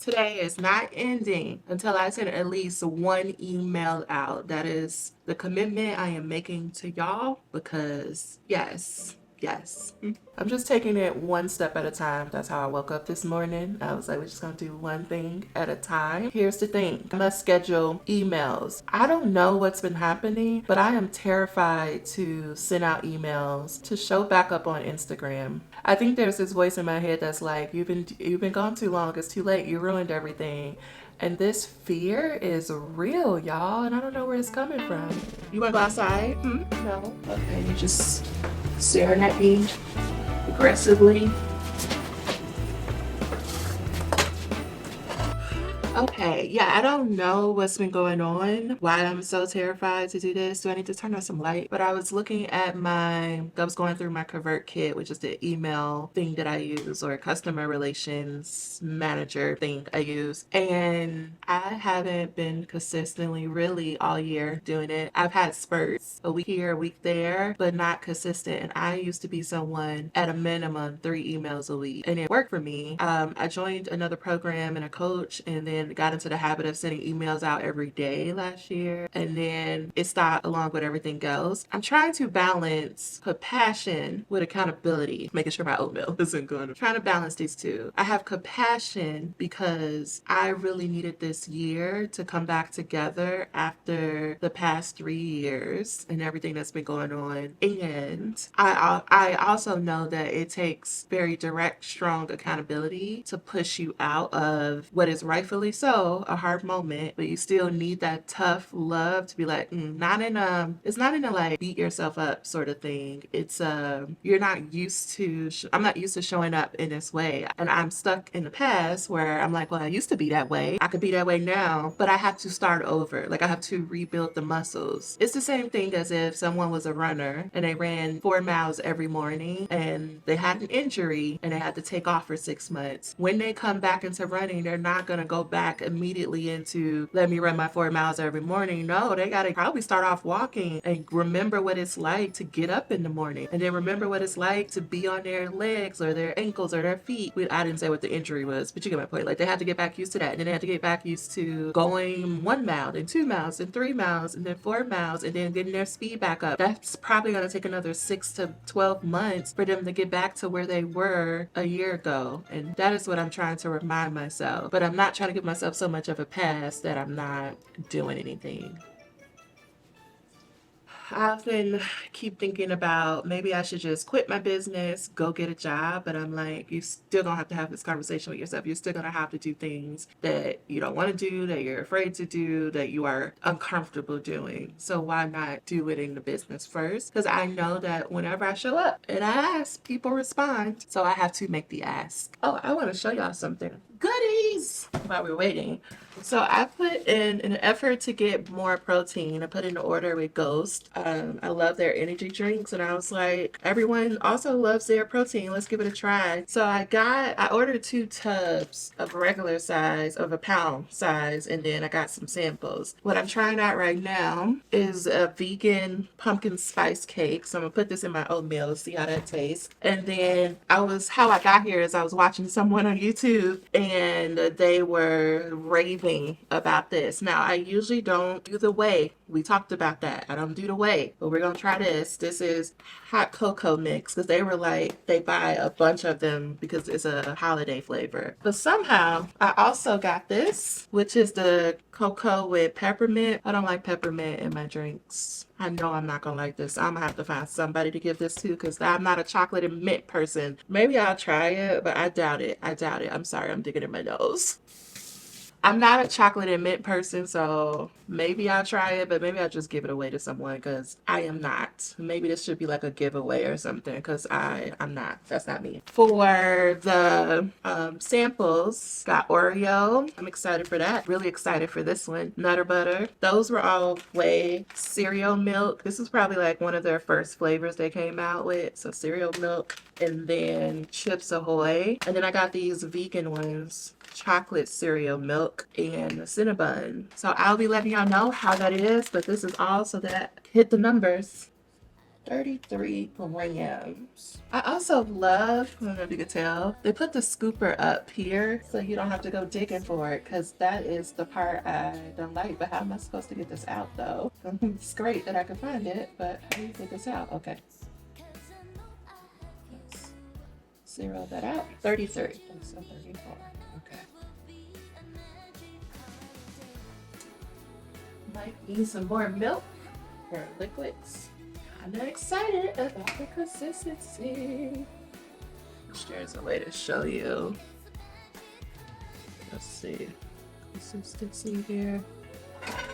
Today is not ending until I send at least one email out. That is the commitment I am making to y'all because, yes. I'm just taking it one step at a time. That's how I woke up this morning. I was like, we're just gonna do one thing at a time. Here's the thing, I must schedule emails. I don't know what's been happening, but I am terrified to send out emails to show back up on Instagram. I think there's this voice in my head that's like, you've been gone too long, it's too late, you ruined everything. And this fear is real, y'all, and I don't know where it's coming from. You wanna go outside? No? Okay, you just staring at me aggressively. Okay, yeah, I don't know what's been going on, why I'm so terrified to do this. Do I need to turn on some light? But I was looking at I was going through my Convert Kit, which is the email thing that I use, or customer relations manager thing I use. And I haven't been consistently really all year doing it. I've had spurts, a week here, a week there, but not consistent. And I used to be someone at a minimum 3 emails a week, and it worked for me. I joined another program and a coach, and then got into the habit of sending emails out every day last year, and then it stopped along with everything else. I'm trying to balance compassion with accountability, making sure my oatmeal isn't good. I'm trying to balance these two. I have compassion because I really needed this year to come back together after the past 3 years and everything that's been going on. And I also know that it takes very direct, strong accountability to push you out of what is rightfully so a hard moment, but you still need that tough love to be like, not in it's not in a like beat yourself up sort of thing. It's you're not used to I'm not used to showing up in this way, and I'm stuck in the past where I'm like, well, I used to be that way, I could be that way now, but I have to start over. Like, I have to rebuild the muscles. It's the same thing as if someone was a runner and they ran 4 miles every morning and they had an injury and they had to take off for 6 months. When they come back into running, they're not going to go back immediately into let me run my 4 miles every morning. No, they got to probably start off walking and remember what it's like to get up in the morning, and then remember what it's like to be on their legs or their ankles or their feet. I didn't say what the injury was, but you get my point. Like, they had to get back used to that, and then they had to get back used to going 1 mile, then 2 miles, and 3 miles, and then 4 miles, and then getting their speed back up. That's probably going to take another 6 to 12 months for them to get back to where they were a year ago. And that is what I'm trying to remind myself. But I'm not trying to give myself so much of a pass that I'm not doing anything. I often keep thinking about maybe I should just quit my business, go get a job, but I'm like, you still gonna have to have this conversation with yourself. You're still gonna have to do things that you don't want to do, that you're afraid to do, that you are uncomfortable doing. So why not do it in the business first? Because I know that whenever I show up and I ask, people respond. So I have to make the ask. Oh, I want to show y'all something. Goodies while we're waiting. So I put in an effort to get more protein. I put in an order with Ghost. I love their energy drinks, and I was like, everyone also loves their protein. Let's give it a try. So I ordered 2 tubs of regular size, of a pound size, and then I got some samples. What I'm trying out right now is a vegan pumpkin spice cake. So I'm gonna put this in my oatmeal, see how that tastes. And then how I got here is I was watching someone on YouTube, and they were raving about this. Now, I usually don't do the whey. We talked about that. I don't do the whey, but we're gonna try this. This is hot cocoa mix, because they were like, they buy a bunch of them because it's a holiday flavor. But somehow I also got this, which is the cocoa with peppermint. I don't like peppermint in my drinks. I know I'm not gonna like this. I'm gonna have to find somebody to give this to, because I'm not a chocolate and mint person. Maybe I'll try it, but I doubt it. I doubt it. I'm sorry, I'm digging in my nose. I'm not a chocolate and mint person, so maybe I'll try it, but maybe I'll just give it away to someone, because I am not. Maybe this should be like a giveaway or something, because I'm not. That's not me. For the samples, got Oreo. I'm excited for that. Really excited for this one. Nutter butter. Those were all whey. Cereal milk. This is probably like one of their first flavors they came out with. So cereal milk. And then Chips Ahoy. And then I got these vegan ones. Chocolate cereal milk and Cinnabon. So I'll be letting y'all know how that is, but this is all so that hit the numbers. 33 grams. I also love, I don't know if you can tell, they put the scooper up here so you don't have to go digging for it, because that is the part I don't like. But how am I supposed to get this out though? It's great that I can find it, but how do you get this out? Okay. Let's zero that out. 33. So 34. Okay. Might need some more milk for liquids. I'm not excited about the consistency. There's a way to show you. Let's see. Consistency here.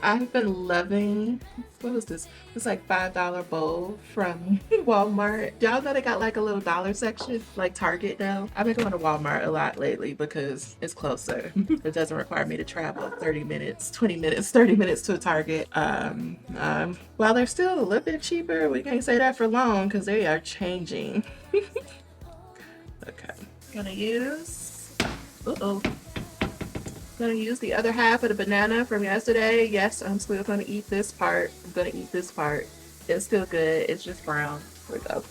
I've been loving, what was this? It's like $5 bowl from Walmart. Y'all know they got like a little dollar section, like Target now. I've been going to Walmart a lot lately because it's closer. It doesn't require me to travel 30 minutes, 20 minutes, 30 minutes to a Target. While they're still a little bit cheaper, we can't say that for long because they are changing. Okay, gonna use, gonna use the other half of the banana from yesterday. Yes, I'm still gonna eat this part. I'm gonna eat this part. It's still good. It's just brown. Here we go.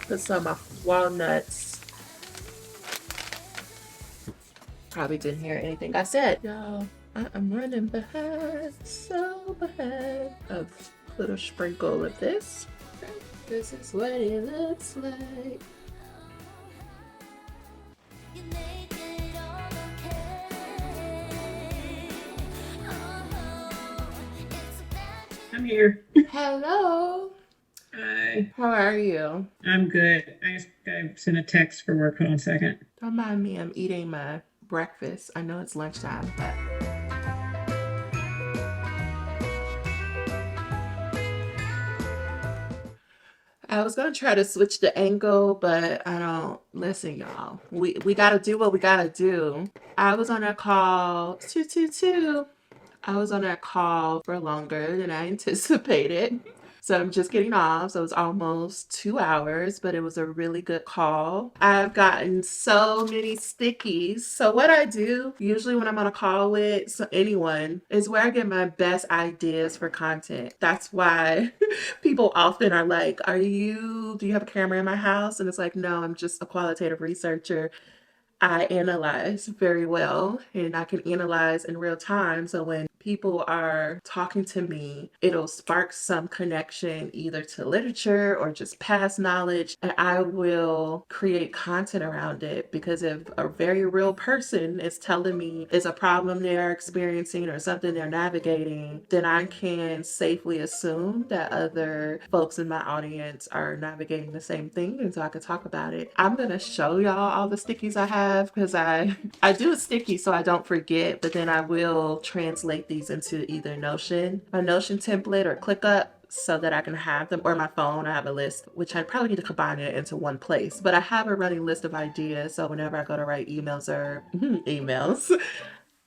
Put some walnuts. Probably didn't hear anything I said. Y'all, I'm running behind, so behind. A little sprinkle of this. Okay. This is what it looks like. I'm here. Hello. Hi. How are you? I'm good. I sent a text for work. Hold on a second. Don't mind me. I'm eating my breakfast. I know it's lunchtime, but I was gonna try to switch the angle, but I don't. Listen, y'all. We gotta do what we gotta do. I was on a call. I was on that call for longer than I anticipated. So I'm just getting off. So it was almost 2 hours, but it was a really good call. I've gotten so many stickies. So what I do usually when I'm on a call with anyone is where I get my best ideas for content. That's why people often are like, do you have a camera in my house? And it's like, no, I'm just a qualitative researcher. I analyze very well and I can analyze in real time. So when people are talking to me, it'll spark some connection either to literature or just past knowledge. And I will create content around it because if a very real person is telling me it's a problem they're experiencing or something they're navigating, then I can safely assume that other folks in my audience are navigating the same thing. And so I could talk about it. I'm going to show y'all all the stickies I have because I do a sticky so I don't forget, but then I will translate these into either a Notion template or ClickUp so that I can have them, or my phone. I have a list, which I probably need to combine it into one place, but I have a running list of ideas. So whenever I go to write emails or emails,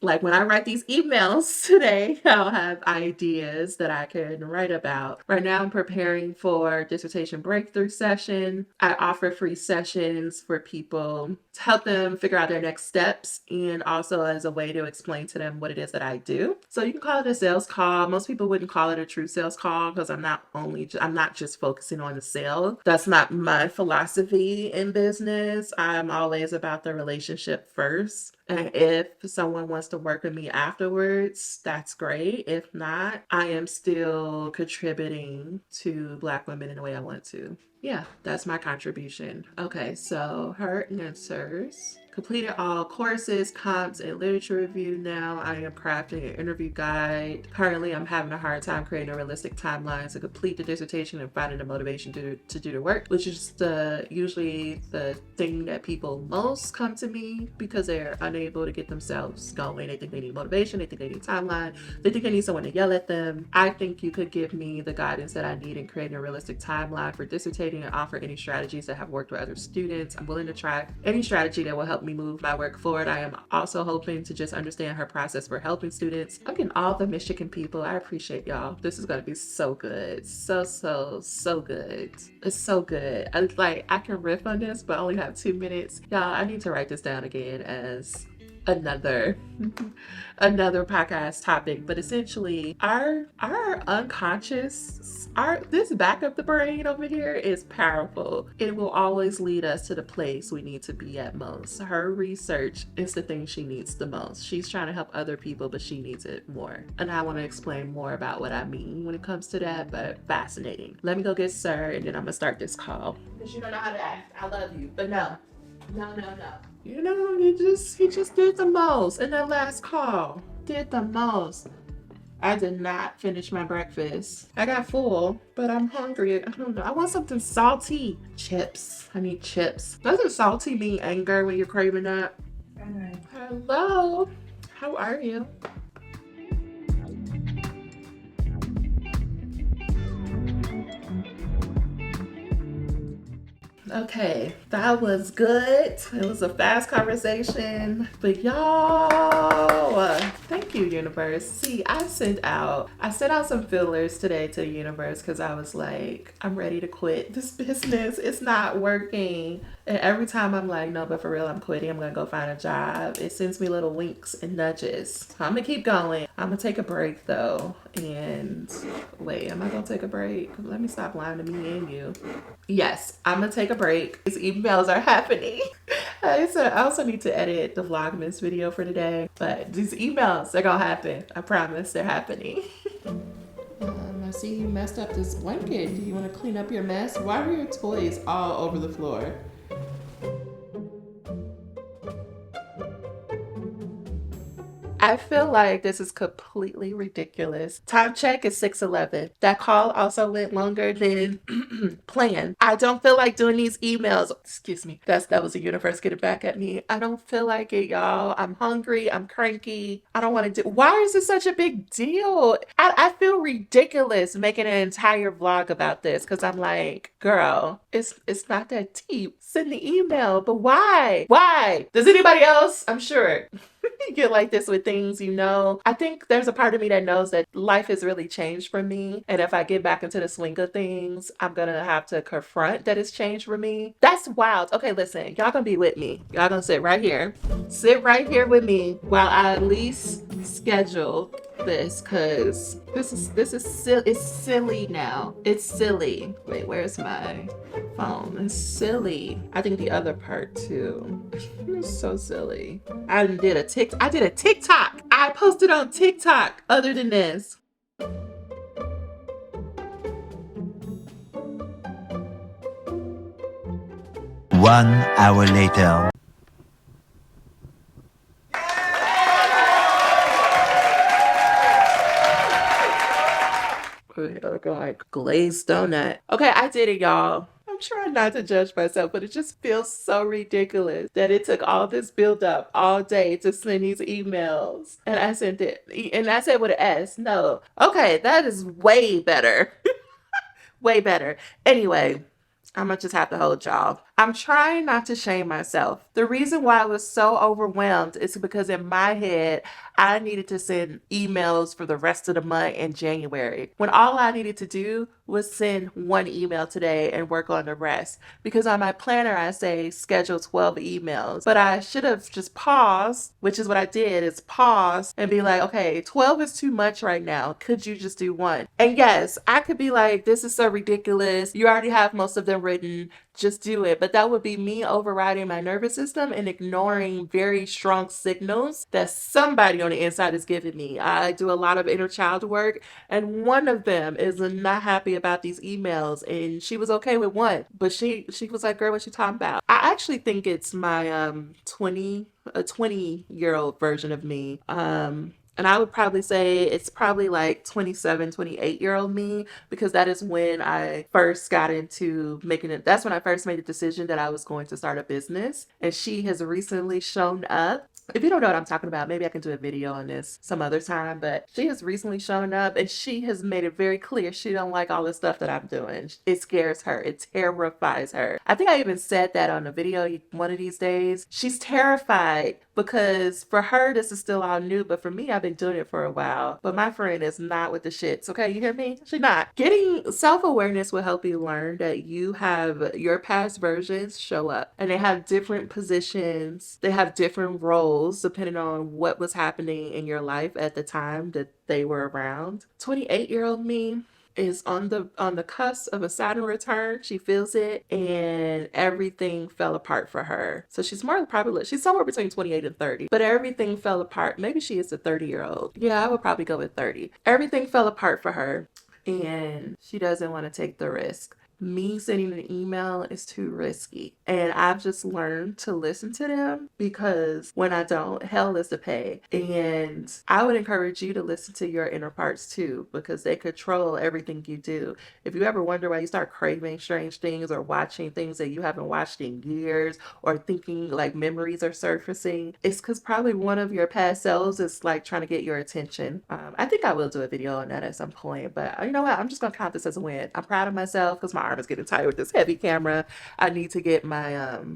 like when I write these emails today, I'll have ideas that I can write about. Right now, I'm preparing for dissertation breakthrough session. I offer free sessions for people to help them figure out their next steps and also as a way to explain to them what it is that I do. So you can call it a sales call. Most people wouldn't call it a true sales call because I'm not just focusing on the sale. That's not my philosophy in business. I'm always about the relationship first. And if someone wants to work with me afterwards, that's great. If not, I am still contributing to Black women in the way I want to. Yeah, that's my contribution. Okay, so her answers. Completed all courses, comps, and literature review. Now I am crafting an interview guide. Currently, I'm having a hard time creating a realistic timeline to complete the dissertation and finding the motivation to do the work, which is usually the thing that people most come to me because they're unable to get themselves going. They think they need motivation. They think they need timeline. They think they need someone to yell at them. I think you could give me the guidance that I need in creating a realistic timeline for dissertating and offer any strategies that have worked with other students. I'm willing to try any strategy that will help me move my work forward. I am also hoping to just understand her process for helping students. I'm getting all the Michigan people. I appreciate y'all. This is going to be so good. So good. It's so good. I can riff on this, but I only have 2 minutes. Y'all, I need to write this down again as another another podcast topic, but essentially our unconscious, our this back of the brain over here is powerful. It will always lead us to the place we need to be at most. Her research is the thing she needs the most. She's trying to help other people, but she needs it more. And I want to explain more about what I mean when it comes to that, but fascinating. Let me go get Sir, and then I'm gonna start this call. Because you don't know how to act. I love you, but no. No, no, no. You know, he just did the most in that last call. Did the most. I did not finish my breakfast. I got full, but I'm hungry. I don't know. I want something salty. Chips. I need chips. Doesn't salty mean anger when you're craving that? Hello. How are you? Okay, that was good. It was a fast conversation, but y'all, thank you, universe. See, I sent out some fillers today to the universe because I was like, I'm ready to quit this business. It's not working. And every time I'm like, no, but for real, I'm quitting. I'm gonna go find a job. It sends me little winks and nudges. I'm gonna keep going. I'm gonna take a break though. And wait, am I gonna take a break? Let me stop lying to me and you. Yes, I'm gonna take a break. These emails are happening. I also need to edit the Vlogmas video for today, but these emails, they're gonna happen. I promise they're happening. I see you messed up this blanket. Do you want to clean up your mess? Why are your toys all over the floor? I feel like this is completely ridiculous. Time check is 6:11. That call also went longer than planned. I don't feel like doing these emails. Excuse me. That was the universe getting back at me. I don't feel like it, y'all. I'm hungry. I'm cranky. I don't want to do. Why is this such a big deal? I feel ridiculous making an entire vlog about this because I'm like, girl, it's not that deep. Send the email, but why? Why? Does anybody else? I'm sure. You get like this with things, you know. I think there's a part of me that knows that life has really changed for me. And if I get back into the swing of things, I'm gonna have to confront that it's changed for me. That's wild. Okay, listen, y'all gonna be with me. Y'all gonna sit right here. Sit right here with me while I at least schedule this, because this is silly. It's silly now. It's silly. Wait, where's my phone? It's silly. I think the other part too. It's so silly. I did a TikTok. I posted on TikTok other than this. 1 hour later. Like glazed donut. Okay, I did it, y'all. I'm trying not to judge myself, but it just feels so ridiculous that it took all this build up all day to send these emails. And I sent it. And I said with an S. No. Okay, that is way better. Way better. Anyway, I'm gonna just have to hold y'all. I'm trying not to shame myself. The reason why I was so overwhelmed is because in my head, I needed to send emails for the rest of the month in January, when all I needed to do was send one email today and work on the rest. Because on my planner, I say schedule 12 emails, but I should have just paused, which is what I did, is pause and be like, okay, 12 is too much right now. Could you just do one? And yes, I could be like, this is so ridiculous. You already have most of them written. Just do it. But that would be me overriding my nervous system and ignoring very strong signals that somebody on the inside is giving me. I do a lot of inner child work, and one of them is not happy about these emails, and she was okay with one, but she was like, girl, what you talking about? I actually think it's my 20-year-old version of me. And I would probably say it's probably like 27, 28-year-old me, because that is when I first got into making it. That's when I first made the decision that I was going to start a business. And she has recently shown up. If you don't know what I'm talking about, maybe I can do a video on this some other time, but she has recently shown up and she has made it very clear she don't like all the stuff that I'm doing. It scares her. It terrifies her. I think I even said that on a video one of these days. She's terrified, because for her, this is still all new, but for me, I've been doing it for a while. But my friend is not with the shits, okay? You hear me? She's not. Getting self-awareness will help you learn that you have your past versions show up and they have different positions, they have different roles depending on what was happening in your life at the time that they were around. 28-year-old me is on the cusp of a Saturn return. She feels it, and everything fell apart for her. So she's more probably, she's somewhere between 28 and 30, but everything fell apart. Maybe she is a 30-year-old. Yeah, I would probably go with 30. Everything fell apart for her, and she doesn't want to take the risk. Me sending an email is too risky. And I've just learned to listen to them, because when I don't, hell is to pay. And I would encourage you to listen to your inner parts too, because they control everything you do. If you ever wonder why you start craving strange things or watching things that you haven't watched in years, or thinking like memories are surfacing, it's because probably one of your past selves is like trying to get your attention. I think I will do a video on that at some point, but you know what? I'm just going to count this as a win. I'm proud of myself because my arm is getting tired with this heavy camera. I need to get my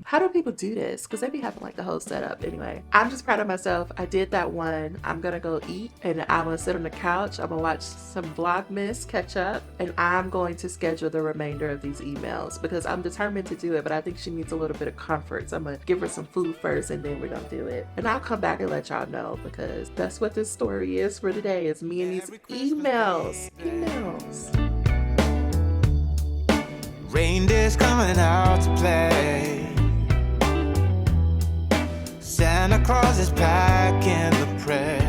how do people do this? Because they be having like the whole setup. Anyway, I'm just proud of myself. I did that one. I'm gonna go eat, and I'm gonna sit on the couch. I'm gonna watch some Vlogmas, catch up, and I'm going to schedule the remainder of these emails because I'm determined to do it, but I think she needs a little bit of comfort. So I'm gonna give her some food first, and then we're gonna do it. And I'll come back and let y'all know, because that's what this story is for today, is me and these emails. Reindeer's coming out to play. Santa Claus is packing the prey.